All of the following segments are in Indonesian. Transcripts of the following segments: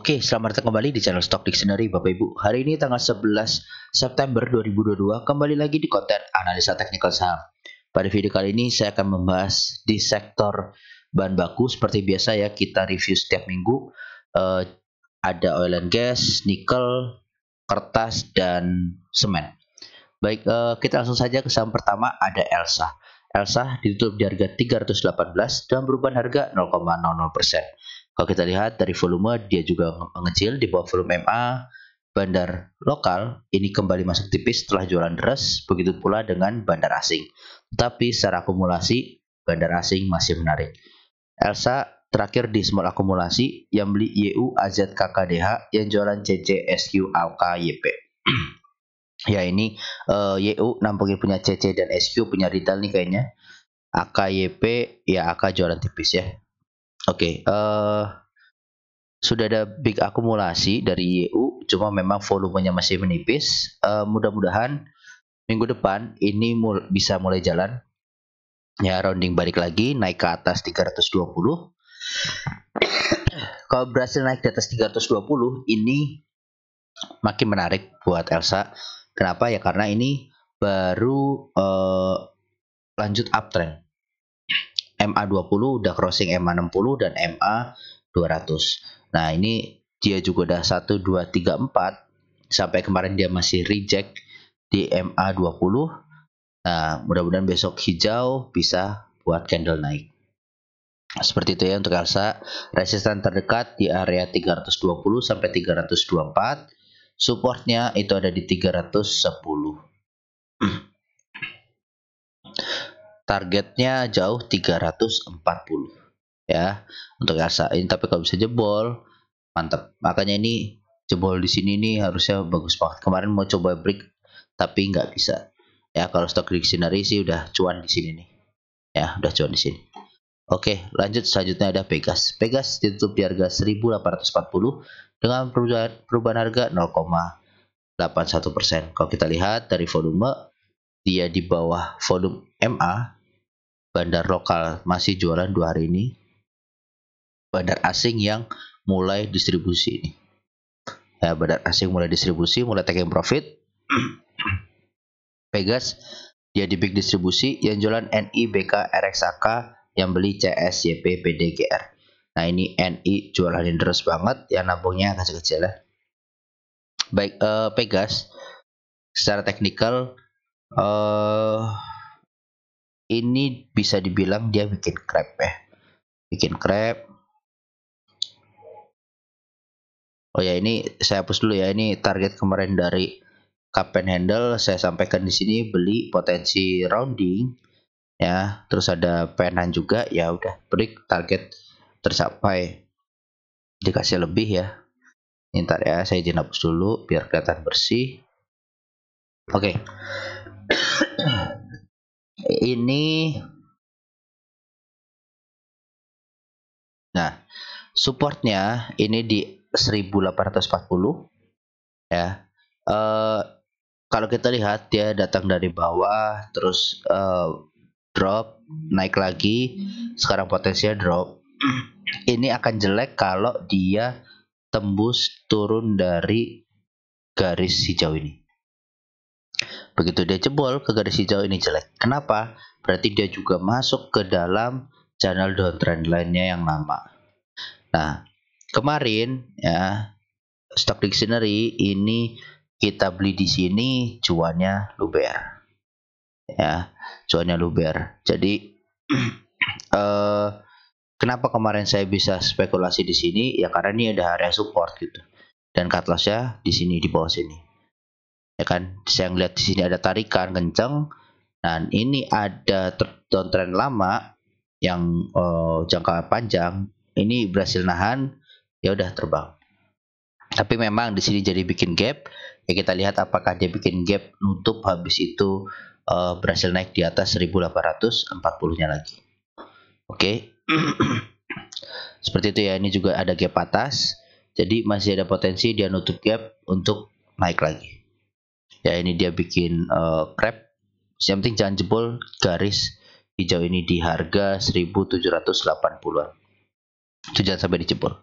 Oke, selamat datang kembali di channel Stock Dictionary Bapak Ibu. Hari ini tanggal 11 September 2022, kembali lagi di konten analisa teknikal saham. Pada video kali ini saya akan membahas di sektor bahan baku. Seperti biasa ya, kita review setiap minggu. Ada oil and gas, nikel, kertas, dan semen. Baik, kita langsung saja ke saham pertama, ada Elsa. Elsa ditutup di harga 318 dan perubahan harga 0,00%. Kalau kita lihat dari volume, dia juga mengecil di bawah volume MA. Bandar lokal ini kembali masuk tipis setelah jualan deras, begitu pula dengan bandar asing. Tetapi secara akumulasi, bandar asing masih menarik. Elsa terakhir di small akumulasi, yang beli YU AZKKDH, yang jualan CC SQ AKYP. Ya, ini YU nampaknya punya CC dan SQ punya retail nih kayaknya. AKYP ya, AK jualan tipis ya. Oke, sudah ada big akumulasi dari YU, cuma memang volumenya masih menipis. Mudah-mudahan minggu depan ini bisa mulai jalan. Ya, rounding balik lagi, naik ke atas 320. Kalau berhasil naik di atas 320, ini makin menarik buat Elsa. Kenapa ya? Karena ini baru lanjut uptrend. MA20 udah crossing MA60 dan MA200. Nah, ini dia juga udah 1, 2, 3, 4. Sampai kemarin dia masih reject di MA20. Nah, mudah-mudahan besok hijau bisa buat candle naik. Seperti itu ya untuk Elsa. Resisten terdekat di area 320 sampai 324. Supportnya itu ada di 310. Targetnya jauh 340 ya untuk Elsa ini, tapi kalau bisa jebol mantap. Makanya ini jebol di sini nih harusnya bagus banget. Kemarin mau coba break tapi nggak bisa ya. Kalau Stock Dictionary sih udah cuan di sini nih ya, udah cuan di sini. Oke, lanjut selanjutnya ada Pegas. Pegas ditutup di harga 1840 dengan perubahan harga 0,81%. Kalau kita lihat dari volume, dia di bawah volume MA. Bandar lokal masih jualan 2 hari ini. Bandar asing yang mulai distribusi ini. Ya, bandar asing mulai distribusi, mulai taking profit. Pegas dia di big distribusi, yang jualan NI, BK, RXAK, yang beli CS, YP, PDGR. Nah, ini NI jualan terus banget, yang nabungnya kecil-kecil ya. Baik, Pegas secara teknikal ini bisa dibilang dia bikin crab ya. Bikin crab. Oh ya, ini saya hapus dulu ya. Ini target kemarin dari cup and handle saya sampaikan di sini, beli potensi rounding ya. Terus ada penan juga ya, udah break target tercapai, dikasih lebih ya. Ntar ya, saya izin hapus dulu biar kelihatan bersih. Oke. Ini nah, supportnya ini di 1840 ya. Kalau kita lihat dia datang dari bawah terus drop, naik lagi, sekarang potensinya drop. Ini akan jelek kalau dia tembus turun dari garis hijau ini. Begitu dia jebol ke garis hijau ini jelek. Kenapa? Berarti dia juga masuk ke dalam channel downtrend lainnya yang lama. Nah, kemarin ya Stock Dictionary ini kita beli di sini cuannya luber. Ya, cuannya luber. Jadi kenapa kemarin saya bisa spekulasi di sini? Ya karena ini ada area support gitu. Dan cut loss-nya di sini, di bawah sini. Ya kan? Saya ngeliat di sini ada tarikan kencang. Dan ini ada downtrend lama yang jangka panjang. Ini berhasil nahan, ya udah terbang. Tapi memang di sini jadi bikin gap. Ya kita lihat apakah dia bikin gap nutup, habis itu berhasil naik di atas 1840-nya lagi. Oke. Seperti itu ya, ini juga ada gap atas. Jadi masih ada potensi dia nutup gap untuk naik lagi. Ya, ini dia bikin crab. Yang penting jangan jebol garis hijau ini di harga 1780-an. Itu jangan sampai dijebol.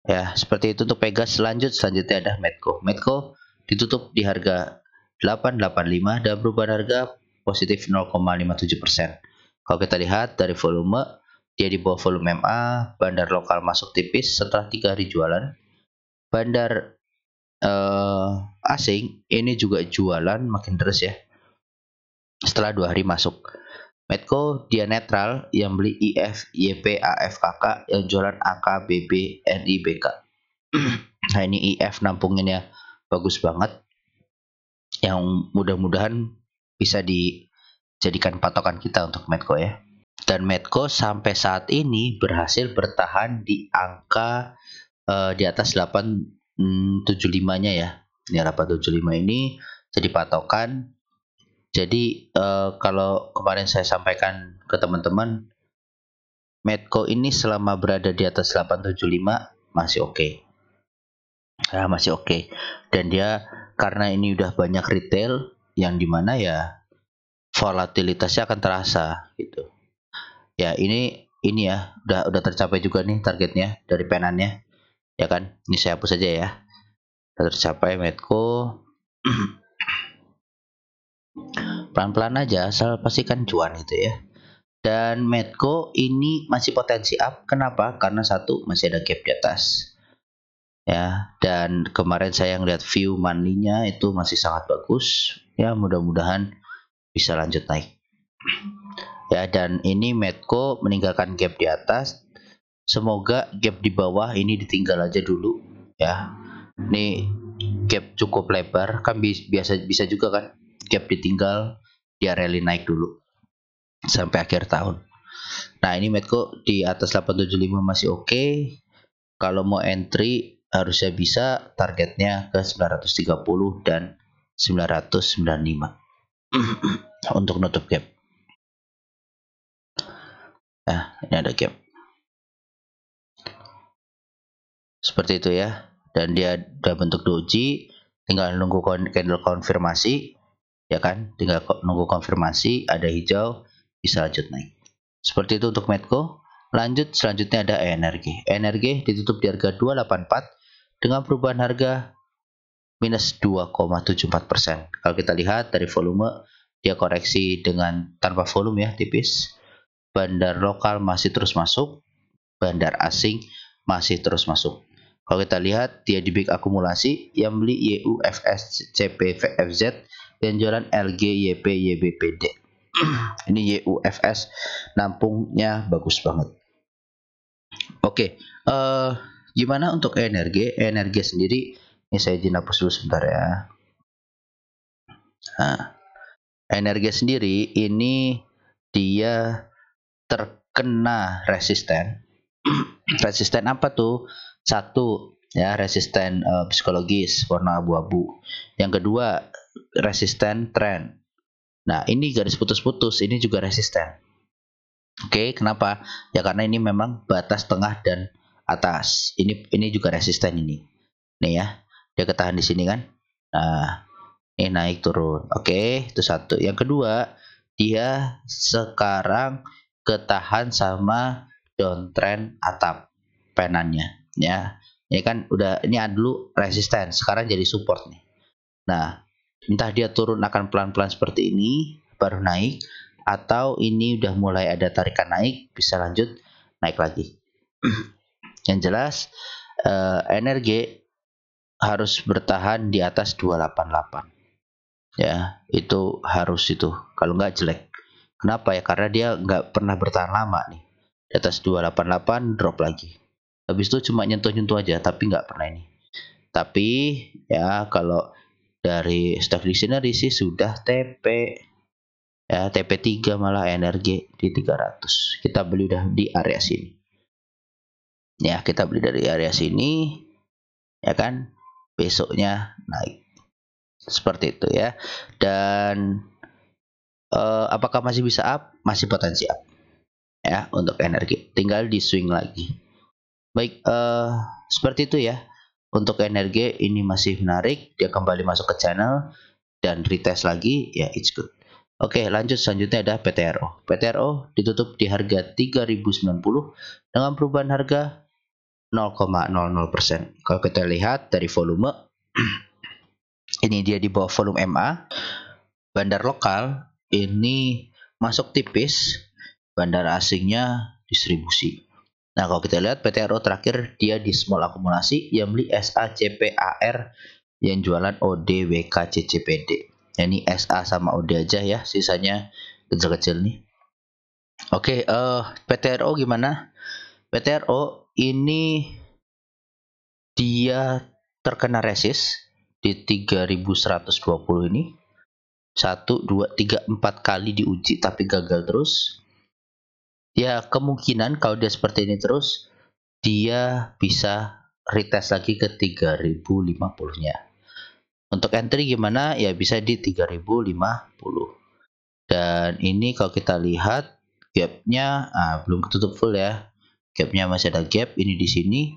Ya, seperti itu untuk Pegas. Selanjutnya ada Medco. Medco ditutup di harga 885 dan perubahan harga positif 0,57%. Kalau kita lihat dari volume, dia di bawah volume MA, bandar lokal masuk tipis setelah 3 hari jualan. Bandar asing ini juga jualan makin deras ya setelah 2 hari masuk. Medco dia netral, yang beli IF, YP, AFKK, yang jualan AK, BB, NI, BK. Nah ini IF nampunginnya bagus banget, yang mudah-mudahan bisa dijadikan patokan kita untuk Medco ya. Dan Medco sampai saat ini berhasil bertahan di angka di atas 875-nya ya. Ini 875 ini jadi patokan. Jadi kalau kemarin saya sampaikan ke teman-teman, Medco ini selama berada di atas 875 masih oke. Ya, masih oke. Dan dia karena ini udah banyak retail yang dimana ya volatilitasnya akan terasa gitu. Ya ini ya udah tercapai juga nih targetnya dari penannya. Ya kan? Ini saya hapus saja ya. Udah tercapai Medco. Pelan-pelan aja asal pastikan cuan gitu ya. Dan Medco ini masih potensi up. Kenapa? Karena satu masih ada gap di atas. Ya, dan kemarin saya ngeliat view monthly-nya itu masih sangat bagus. Ya, mudah-mudahan bisa lanjut naik. Ya, dan ini Medco meninggalkan gap di atas. Semoga gap di bawah ini ditinggal aja dulu ya. Ini gap cukup lebar, kan bisa juga kan gap ditinggal, dia rally naik dulu sampai akhir tahun. Nah, ini Medco di atas 875 masih oke. Kalau mau entry harusnya bisa, targetnya ke 930 dan 995 untuk nutup gap. Nah, ini ada gap. Seperti itu ya. Dan dia udah bentuk doji, tinggal nunggu candle konfirmasi, ya kan? Tinggal nunggu konfirmasi, ada hijau, bisa lanjut naik. Seperti itu untuk Medco. Lanjut, selanjutnya ada ENRG. ENRG ditutup di harga 284 dengan perubahan harga minus 2,74%. Kalau kita lihat dari volume, dia koreksi dengan tanpa volume ya, tipis. Bandar lokal masih terus masuk, bandar asing masih terus masuk. Kalau kita lihat, dia di big akumulasi, yang beli YUFS, CPVFZ, dan jualan LG, YP, YBPD. Ini YUFS, nampungnya bagus banget. Oke, gimana untuk energi? Energi sendiri, ini saya izin hapus dulu sebentar ya. Nah, energi sendiri ini dia terkena resisten. Resisten apa tuh? Satu ya, resisten psikologis warna abu-abu. Yang kedua, resisten tren. Nah, ini garis putus-putus, ini juga resisten. Oke, kenapa? Ya karena ini memang batas tengah dan atas. Ini juga resisten ini. Nih ya, dia ketahan di sini kan? Nah, ini naik turun. Oke, itu satu. Yang kedua, dia sekarang ketahan sama downtrend atap penannya ya. Ini kan udah, ini dulu resisten, sekarang jadi support nih. Nah, entah dia turun akan pelan-pelan seperti ini baru naik, atau ini udah mulai ada tarikan naik, bisa lanjut naik lagi. Yang jelas energi harus bertahan di atas 288 ya, itu harus itu, kalau nggak jelek. Kenapa ya? Karena dia nggak pernah bertahan lama nih di atas 288, drop lagi. Habis itu cuma nyentuh-nyentuh aja, tapi nggak pernah ini. Tapi ya kalau dari stock dictionary sih sudah TP ya, TP3 malah energi di 300. Kita beli udah di area sini. Ya, kita beli dari area sini ya kan. Besoknya naik. Seperti itu ya. Dan apakah masih bisa up? Masih potensi up. Ya, untuk energi. Tinggal di swing lagi. Baik, seperti itu ya. Untuk energi ini masih menarik, dia kembali masuk ke channel dan retest lagi, ya it's good. Oke, lanjut, selanjutnya ada PTRO. PTRO ditutup di harga 3090 dengan perubahan harga 0,00%. Kalau kita lihat dari volume, ini dia di bawah volume MA. Bandar lokal ini masuk tipis, bandar asingnya distribusi. Nah, kalau kita lihat PTRO terakhir dia di small akumulasi, yang beli SA, CPAR, yang jualan OD, WK, CCPD. Ini SA sama OD aja ya, sisanya kecil-kecil nih. Oke, PTRO gimana? PTRO ini dia terkena resist di 3120 ini. 1, 2, 3, 4 kali diuji tapi gagal terus. Ya, kemungkinan kalau dia seperti ini terus, dia bisa retest lagi ke 3050-nya. Untuk entry gimana? Ya bisa di 3050. Dan ini kalau kita lihat gapnya belum ketutup full ya. Gapnya masih ada gap ini di sini.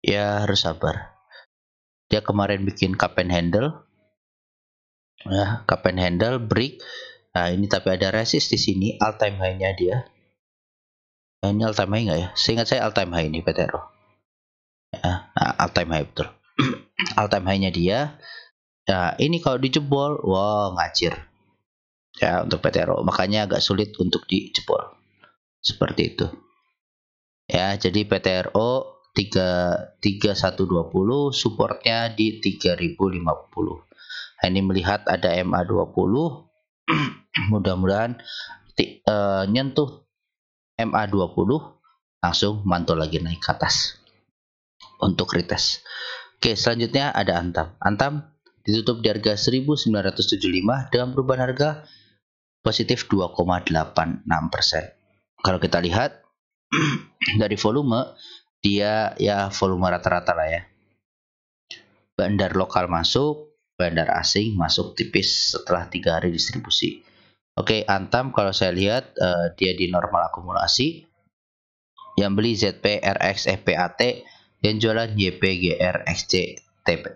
Ya harus sabar. Dia kemarin bikin cup and handle. Ya, cup and handle break. Nah, ini tapi ada resist di sini, all time high-nya dia. Nah, ini all time high nggak ya? Seingat saya all time high ini PTRO. Ya, nah, all time high betul. All time high-nya dia. Nah, ini kalau dijebol, wow, ngacir. Ya, untuk PTRO. Makanya agak sulit untuk dijebol. Seperti itu. Ya, jadi PTRO 3120, supportnya di 3050. Nah, ini melihat ada MA20. Mudah-mudahan nyentuh MA20 langsung mantul lagi naik ke atas untuk retest. Oke, selanjutnya ada Antam. Antam ditutup di harga 1975 dengan perubahan harga positif 2,86%. Kalau kita lihat dari volume, dia ya volume rata-rata lah ya. Bandar lokal masuk, bandar asing masuk tipis setelah 3 hari distribusi. Oke, Antam kalau saya lihat dia di normal akumulasi. Yang beli ZP, RX, FPAT, yang jualan YP, GR, XC, TP.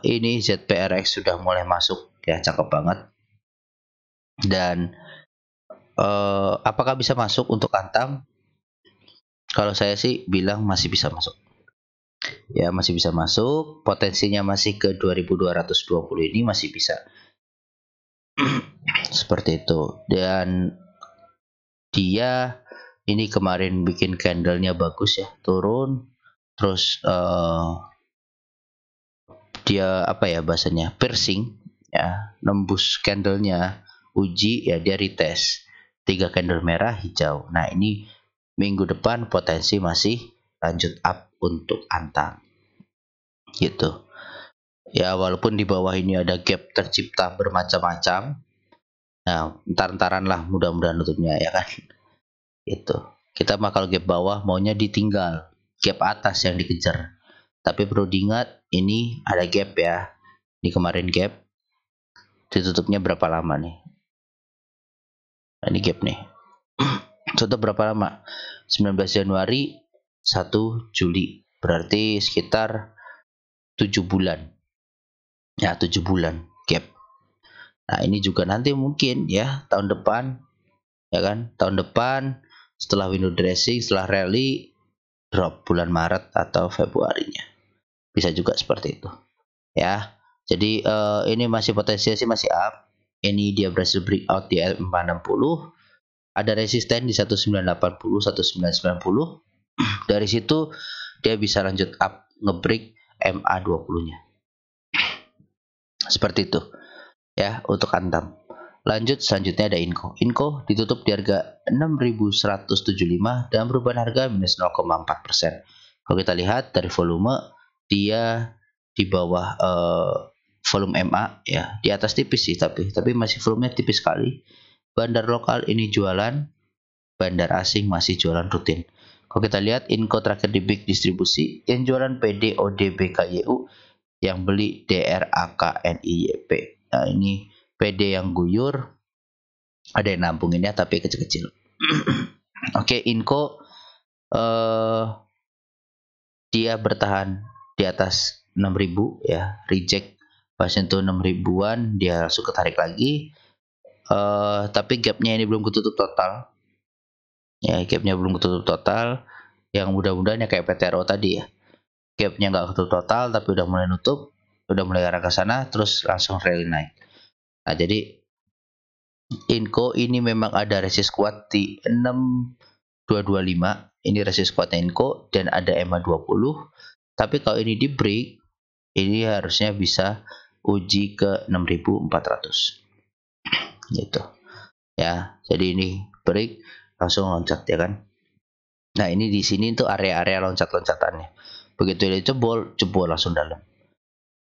Ini ZP, RX sudah mulai masuk ya, cakep banget. Dan apakah bisa masuk untuk Antam? Kalau saya sih bilang masih bisa masuk. Ya, masih bisa masuk. Potensinya masih ke 2220 ini masih bisa. Seperti itu. Dan dia ini kemarin bikin candlenya bagus ya, turun. Terus dia apa ya bahasanya, piercing ya, nembus candlenya, uji ya, dia retest 3 candle merah hijau. Nah, ini minggu depan potensi masih lanjut up untuk Antam gitu ya, walaupun di bawah ini ada gap tercipta bermacam-macam. Nah, entar-entaran lah, mudah-mudahan nutupnya ya kan. Itu kita mah kalau gap bawah maunya ditinggal, gap atas yang dikejar. Tapi perlu diingat ini ada gap ya. Di kemarin gap ditutupnya berapa lama nih? Nah, ini gap nih. Tutup berapa lama? 19 Januari 1 Juli. Berarti sekitar 7 bulan. Ya, 7 bulan gap. Nah, ini juga nanti mungkin ya tahun depan, ya kan? Tahun depan setelah window dressing, setelah rally drop bulan Maret atau Februarinya. Bisa juga seperti itu. Ya. Jadi ini masih potensinya sih masih up. Ini dia berhasil breakout di 460. Ada resisten di 1980, 1990. Dari situ dia bisa lanjut up ngebreak MA20-nya. Seperti itu. Ya, untuk Antam. Lanjut, selanjutnya ada Inco. Inco ditutup di harga 6.175 dan perubahan harga minus 0,4%. Kalau kita lihat dari volume, dia di bawah volume MA ya, di atas tipis sih, tapi masih volumenya tipis sekali. Bandar lokal ini jualan, bandar asing masih jualan rutin. Kalau kita lihat Inco terakhir di big distribusi, yang jualan PD, OD, BKYU, yang beli DRAKNIYP. Nah, ini PD yang guyur, ada yang nampunginnya tapi kecil-kecil. Oke, Inco dia bertahan di atas 6.000 ya, reject pas itu 6.000-an, dia langsung ketarik lagi. Tapi gapnya ini belum ketutup total. Ya, gapnya belum ketutup total. Yang mudah-mudahnya kayak PTRO tadi ya, gapnya nggak tutup total tapi udah mulai nutup, udah mulai arah ke sana, terus langsung rally naik. Nah jadi Inco ini memang ada resist kuat di 6225, ini resist kuatnya Inco, dan ada EMA 20. Tapi kalau ini di break, ini harusnya bisa uji ke 6400 gitu ya. Jadi ini break langsung loncat ya kan. Nah ini di sini tuh area-area loncat-loncatannya, begitu dia jebol langsung dalam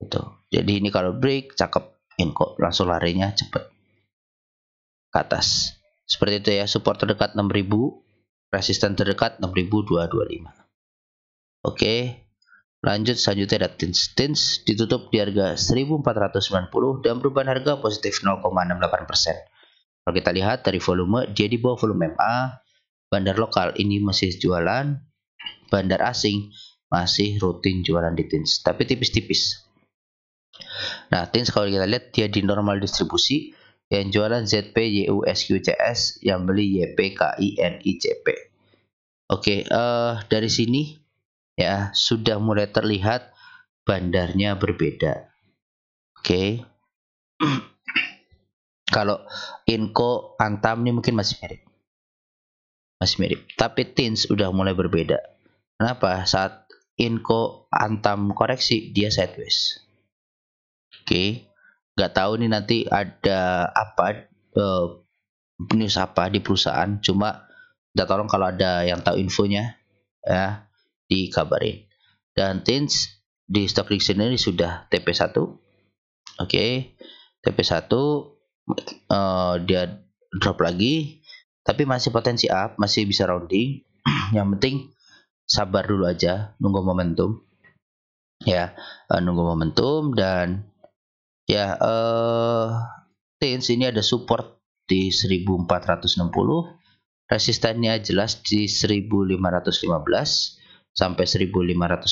gitu. Jadi ini kalau break cakep, Inco langsung larinya cepet ke atas. Seperti itu ya, support terdekat 6000, resisten terdekat 6225. Oke, lanjut selanjutnya ada TINS. TINS ditutup di harga 1490 dan perubahan harga positif 0,68%. Kalau kita lihat dari volume, dia di bawah volume MA. Bandar lokal ini masih jualan, bandar asing masih rutin jualan di TINS, tapi tipis-tipis. Nah, TINS kalau kita lihat dia di normal distribusi, yang jualan ZP, YU, SQ, CS, yang beli YP, KI, NI, CP. Oke, dari sini ya sudah mulai terlihat bandarnya berbeda. Oke. Kalau Inco, Antam ini mungkin masih mirip. Tapi TINS udah mulai berbeda. Kenapa? Saat Inco, Antam koreksi, dia sideways. Oke. Nggak tahu nih nanti ada apa, news apa di perusahaan. Cuma minta tolong kalau ada yang tahu infonya ya dikabarin. Dan TINS di stock dictionary sudah TP1. Oke. TP1 dia drop lagi, tapi masih potensi up, masih bisa rounding. Yang penting sabar dulu aja, nunggu momentum ya, nunggu momentum. Dan ya TINS ini ada support di 1460, resistannya jelas di 1515 sampai 1520.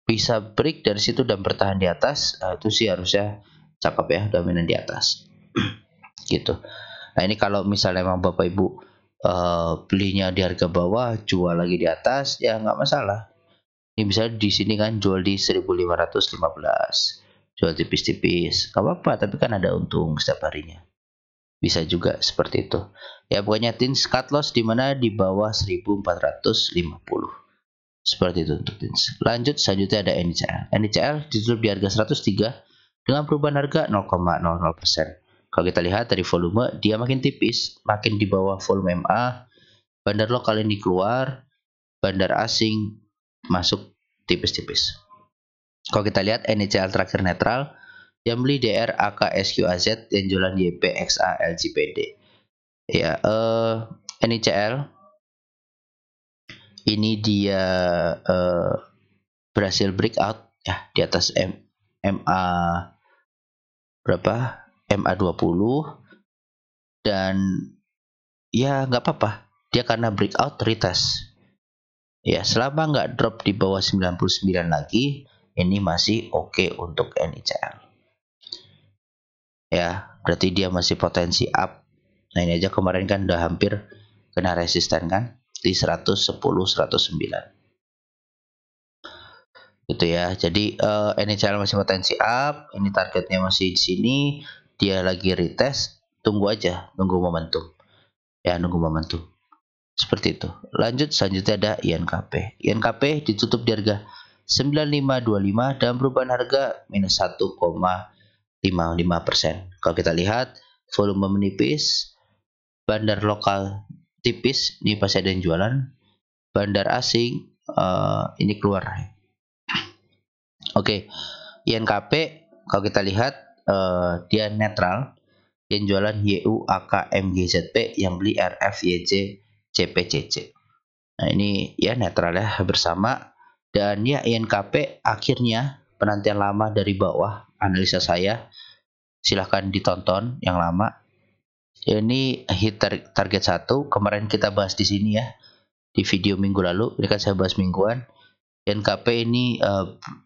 Bisa break dari situ dan bertahan di atas, itu sih harusnya cakep ya, dominan di atas gitu. Nah ini kalau misalnya emang Bapak Ibu belinya di harga bawah, jual lagi di atas, ya nggak masalah. Ini bisa di sini kan jual di 1515, jual tipis-tipis, nggak apa-apa, tapi kan ada untung setiap harinya. Bisa juga seperti itu. Ya pokoknya TINS cut loss di mana di bawah 1450. Seperti itu untuk TINS. Lanjut selanjutnya ada NICL. NICL ditutup di harga 103 dengan perubahan harga 0,00%. Kalau kita lihat dari volume, dia makin tipis, makin di bawah volume MA. Bandar lokal ini keluar, bandar asing masuk tipis-tipis. Kalau kita lihat NICL terakhir netral, yang beli DR, AK, SQ, AZ, yang jualan YP, XA, LGPD. Ya, NICL ini dia berhasil breakout ya di atas MA berapa? MA 20, dan ya nggak apa-apa, dia karena breakout retest. Ya, selama nggak drop di bawah 99 lagi, ini masih oke untuk NICL. Ya, berarti dia masih potensi up. Nah, ini aja kemarin kan udah hampir kena resisten kan di 110 109. Gitu ya. Jadi NICL masih potensi up, ini targetnya masih di sini, dia lagi retest, tunggu aja, nunggu momentum. Ya, nunggu momentum. Seperti itu. Lanjut selanjutnya ada INKP. INKP ditutup di harga 9525 dan perubahan harga minus 1,55%. Kalau kita lihat volume menipis, bandar lokal tipis, ini pasti ada yang jualan. Bandar asing ini keluar. Oke, INKP kalau kita lihat dia netral, yang jualan YU, AK, MGZP, yang beli RF, YJ, CPCC. Nah ini ya netral ya bersama. Dan ya INKP akhirnya penantian lama dari bawah, analisa saya silahkan ditonton yang lama. Ini hit target 1, kemarin kita bahas di sini ya di video minggu lalu. Ini kan saya bahas mingguan. NKP ini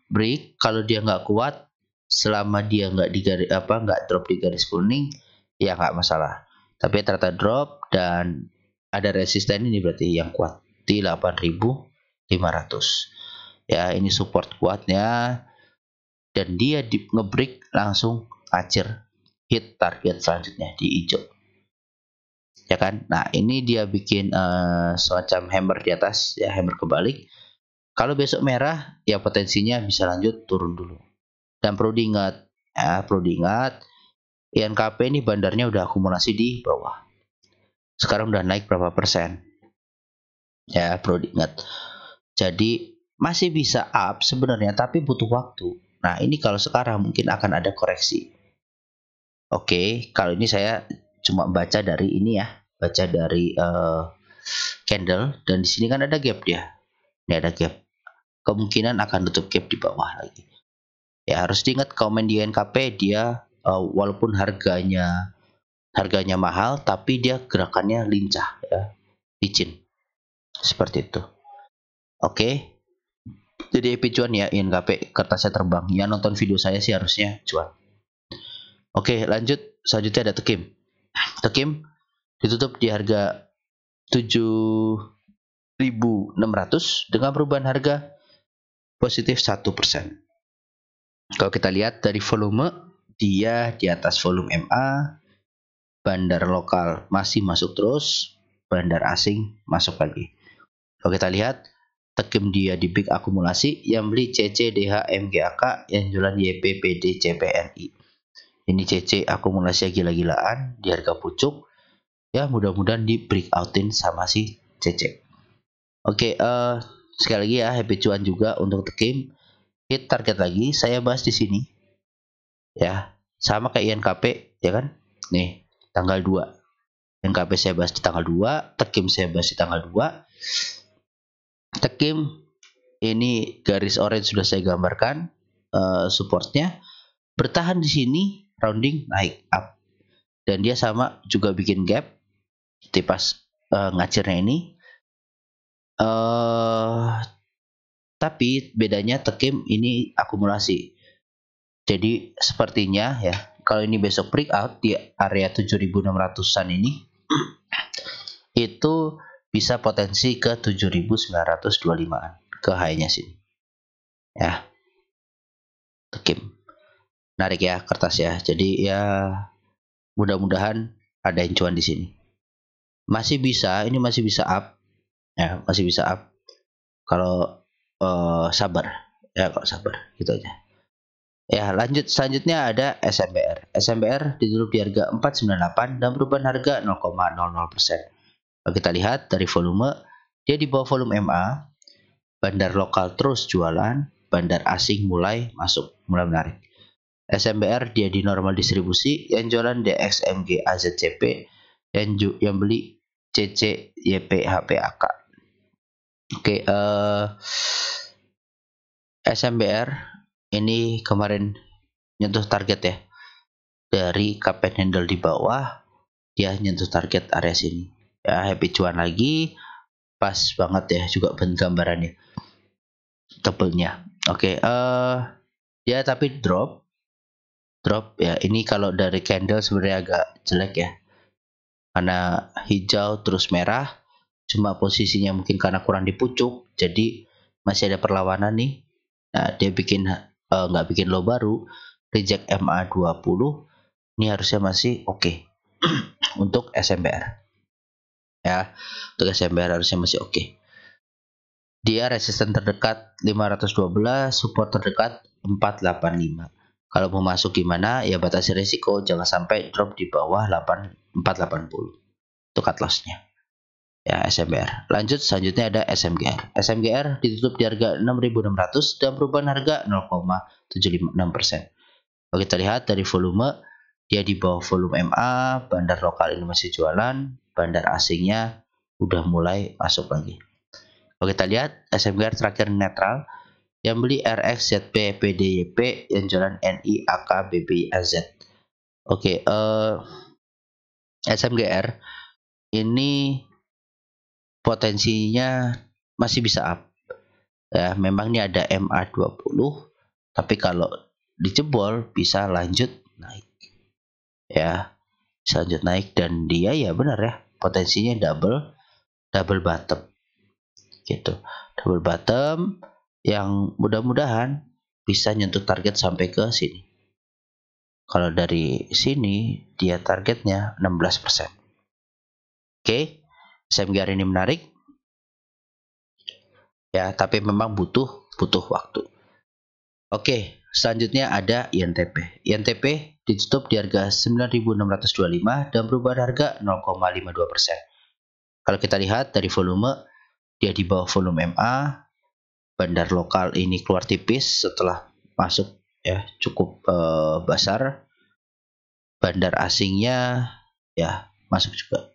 break, kalau dia nggak kuat, selama dia nggak drop di garis kuning, ya nggak masalah. Tapi ternyata drop dan ada resisten, ini berarti yang kuat di 8.500. Ya, ini support kuatnya dan dia di ngebreak langsung acir hit target selanjutnya di hijau. Ya kan? Nah, ini dia bikin semacam hammer di atas, ya, hammer kebalik. Kalau besok merah, ya potensinya bisa lanjut turun dulu. Dan perlu diingat, INKP ini bandarnya udah akumulasi di bawah. Sekarang udah naik berapa persen? Ya, perlu diingat. Jadi masih bisa up sebenarnya, tapi butuh waktu. Nah, ini kalau sekarang mungkin akan ada koreksi. Oke, kalau ini saya cuma baca dari ini ya, baca dari candle, dan di sini kan ada gap dia. Ini ada gap. Kemungkinan akan tutup gap di bawah lagi. Ya, harus diingat kalau main di NKP dia walaupun harganya mahal, tapi dia gerakannya lincah, ya, licin. Seperti itu. Oke. Jadi EP cuan ya INKP, kertasnya terbang. Yang nonton video saya sih harusnya cuan. Oke, lanjut. Selanjutnya ada Tekim. Tekim ditutup di harga 7.600 dengan perubahan harga positif 1%. Kalau kita lihat dari volume, dia di atas volume MA, bandar lokal masih masuk terus, bandar asing masuk lagi. Kalau kita lihat, Tekim dia di big akumulasi, yang beli CC, DH, MGAK, yang jualan YP, PD, CPNI. Ini CC akumulasi gila-gilaan di harga pucuk. Ya, mudah-mudahan di breakoutin sama si CC. Oke, sekali lagi ya, happy cuan juga untuk Tekim. Hit target lagi, saya bahas di sini. Ya, sama kayak INKP, ya kan? Nih, tanggal 2. INKP saya bahas di tanggal 2, Tekim saya bahas di tanggal 2. Tekim ini garis orange sudah saya gambarkan supportnya, bertahan di sini, rounding naik up, dan dia sama juga bikin gap di pas ngacirnya ini. Tapi bedanya Tekim ini akumulasi, jadi sepertinya ya kalau ini besok breakout di area 7.600an ini itu bisa potensi ke 7.925an ke high-nya sini. Ya, Tekim. Menarik ya kertas ya. Jadi ya mudah-mudahan ada yang cuan di sini. Masih bisa, ini masih bisa up. Ya, masih bisa up. Kalau sabar. Ya, kalau sabar gitu aja. Ya, lanjut selanjutnya ada SMBR. SMBR ditutup di harga 498 dan perubahan harga 0,00%. Kalau kita lihat dari volume, dia di bawah volume MA, bandar lokal terus jualan, bandar asing mulai masuk, mulai menarik. SMBR dia di normal distribusi, yang jualan DXMG AZCP, yang beli CC YP HPAK. Oke, SMBR ini kemarin nyentuh target ya, dari cup and handle di bawah, dia nyentuh target area sini. Ya, happy cuan lagi, pas banget ya juga gambarannya, tebelnya. Oke, dia tapi drop ya. Ini kalau dari candle sebenarnya agak jelek ya, karena hijau terus merah, cuma posisinya mungkin karena kurang dipucuk, jadi masih ada perlawanan nih. Nah, dia bikin nggak bikin low baru, reject MA20, ini harusnya masih oke. Untuk SMBR ya, untuk SMBR harusnya masih oke. Dia resisten terdekat 512, support terdekat 485. Kalau mau masuk gimana? Ya batasi risiko, jangan sampai drop di bawah 480. Itu cut loss-nya. Ya, SMBR. Lanjut, selanjutnya ada SMGR. SMGR ditutup di harga 6.600 dan perubahan harga 0,76%. Kalau kita lihat dari volume, dia di bawah volume MA, bandar lokal ini masih jualan, bandar asingnya udah mulai masuk lagi. Kalau kita lihat, SMGR terakhir netral, yang beli RX, ZP, PDYP, yang jualan NI, AK, BBI, AZ. Oke, SMGR ini potensinya masih bisa up. Ya, memang ini ada MA20, tapi kalau dijebol bisa lanjut naik. Ya, bisa lanjut naik, dan dia ya benar ya, potensinya double bottom. gitu. Double bottom yang mudah-mudahan bisa nyentuh target sampai ke sini. Kalau dari sini dia targetnya 16%. Oke, SMGR ini menarik. Ya, tapi memang butuh waktu. Oke, selanjutnya ada INTP. INTP ditutup di harga 9.625 dan perubahan harga 0,52%. Kalau kita lihat dari volume, dia di bawah volume MA. Bandar lokal ini keluar tipis setelah masuk ya cukup besar. Bandar asingnya ya masuk juga.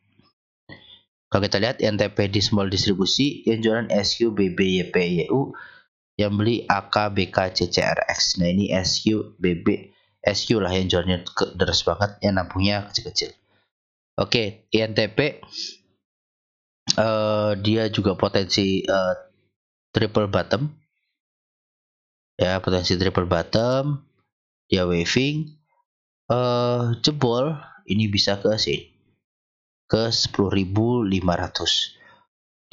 Kalau kita lihat INTP di small distribusi yang jualan SQ, BB, YP, YU, yang beli AK, BK, CCRX. Nah ini SQ, BB, SQ lah yang jualnya deras banget, yang nampungnya kecil-kecil. Oke, INTP dia juga potensi triple bottom. Ya, potensi triple bottom. Dia waving. Jebol ini bisa ke sini. Ke 10.500.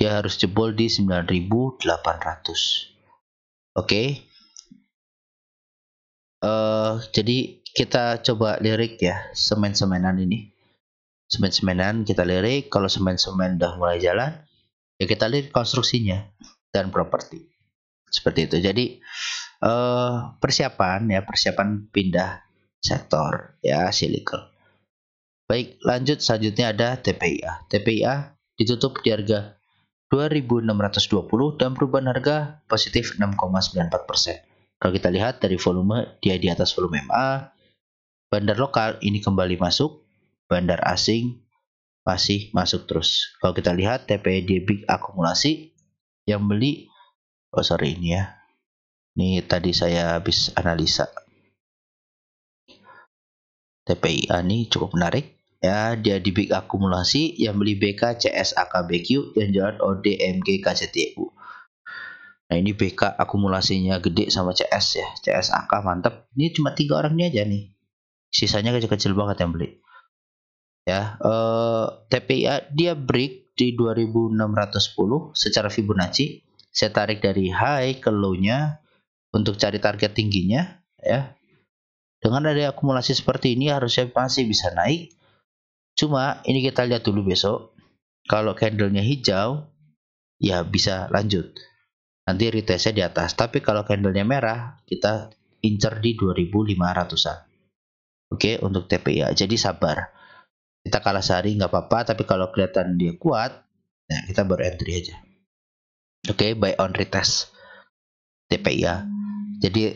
Dia harus jebol di 9.800. Oke. Jadi kita coba lirik ya semen-semenan ini. Semen-semenan kita lirik. Kalau semen-semen udah mulai jalan, ya kita lirik konstruksinya dan properti. Seperti itu. Jadi persiapan pindah sektor ya silikon. Baik, lanjut selanjutnya ada TPIA. TPIA ditutup di harga 2.620 dan perubahan harga positif 6,94%. Kalau kita lihat dari volume, dia di atas volume MA. Bandar lokal ini kembali masuk, bandar asing masih masuk terus. Kalau kita lihat TPI di big akumulasi, yang beli, ini ya. Ini tadi saya habis analisa. TPIA ini cukup menarik. Ya, dia di big akumulasi, yang beli BK, CS, AK, BQ, yang jualan OD, MG, KCTU. Nah ini BK akumulasinya gede sama CS ya. CS AK mantap. Ini cuma 3 orang ini aja nih. Sisanya kecil-kecil banget yang beli. Ya, TPIA dia break di 2610 secara Fibonacci. Saya tarik dari high ke low-nya untuk cari target tingginya ya. Dengan ada akumulasi seperti ini harusnya masih bisa naik. Cuma ini kita lihat dulu besok. Kalau candlenya hijau ya bisa lanjut. Nanti retestnya di atas. Tapi kalau candlenya merah, kita incer di 2.500-an. Oke, untuk TPIA. Jadi sabar. Kita kalah sehari nggak apa-apa, tapi kalau kelihatan dia kuat, nah kita baru entry aja. Oke, buy on retest TPIA. Jadi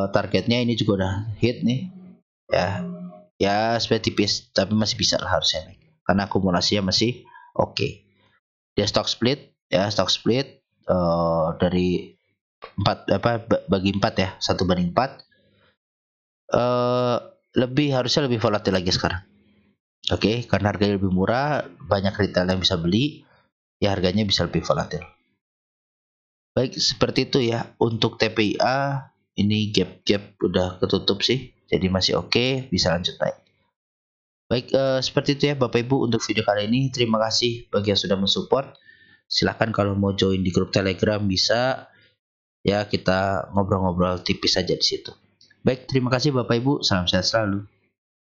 targetnya ini juga udah hit nih. Ya seperti tipis, tapi masih bisa lah harusnya nih. Karena akumulasinya masih oke. Dia stock split dari 4 bagi 4 ya, 1/4. Harusnya lebih volatil lagi sekarang. Oke, karena harganya lebih murah, banyak retail yang bisa beli, ya harganya bisa lebih volatil. Baik, seperti itu ya. Untuk TPIA ini gap udah ketutup sih, jadi masih oke, bisa lanjut naik. Baik, seperti itu ya Bapak Ibu untuk video kali ini. Terima kasih bagi yang sudah mensupport. Silahkan kalau mau join di grup Telegram bisa. Ya, kita ngobrol-ngobrol tipis saja di situ. Baik, terima kasih Bapak Ibu. Salam sehat selalu.